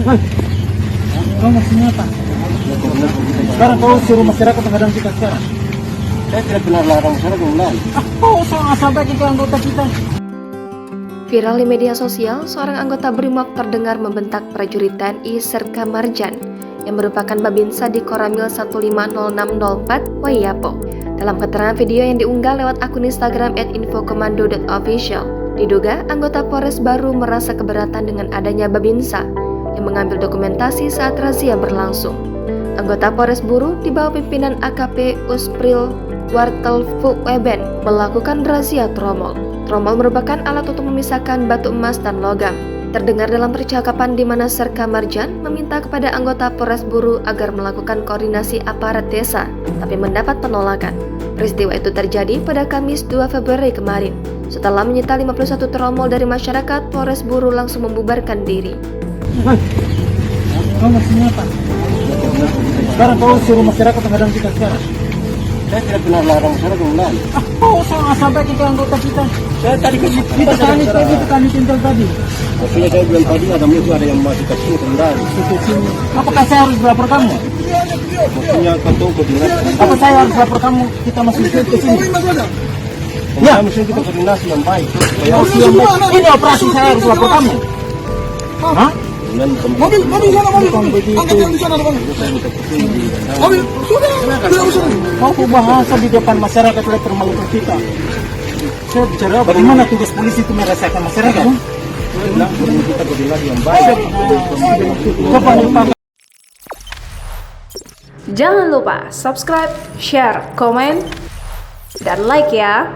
Hei, kau maksudnya apa? Sekarang kau suruh masyarakat menghadang kita sekarang. Saya tidak pernah larang masyarakat online. Kau sangat sampai itu anggota kita. Viral di media sosial, seorang anggota BRIMOB terdengar membentak prajurit TNI Serka Marjan yang merupakan Babinsa di Koramil 150604 Wayapo. Dalam keterangan video yang diunggah lewat akun Instagram @infokomando.official, diduga anggota Polres baru merasa keberatan dengan adanya Babinsa yang mengambil dokumentasi saat razia berlangsung. Anggota Polres Buru di bawah pimpinan AKP Uspril Wartel Fuweben melakukan razia tromol. Tromol merupakan alat untuk memisahkan batu emas dan logam. Terdengar dalam percakapan di mana Serka Marjan meminta kepada anggota Polres Buru agar melakukan koordinasi aparat desa, tapi mendapat penolakan. Peristiwa itu terjadi pada Kamis 2 Februari kemarin. Setelah menyita 51 tromol dari masyarakat, Polres Buru langsung membubarkan diri. Hei, kau maksudnya apa? Sekarang kau suruh masyarakat menghadang kita sekarang. Saya tidak pernah larang masyarakat online. Kau sangat sampai itu anggota kita. Saya tadi ke situ. Kita tani tinggal tadi. Maksudnya saya bilang tadi ada musuh, ada yang masuk ke sini kembali. Apakah saya harus lapor kamu? Maksudnya kantor koordinasi. Apa saya harus lapor kamu? Kita masuk ke sini. Ya, maksudnya kita koordinasi yang baik. Ini operasi saya harus lapor kamu. Hah? Mobil sana, mobil. Angkat yang di sana depan. Mobil, sudah, tidak usah. Kau bahasa di depan masyarakat oleh permalukan kita. Saya bicara bagaimana tugas polisi itu merasakan masyarakat. Kita koordinasi yang baik. Jangan lupa subscribe, share, komen, dan like ya.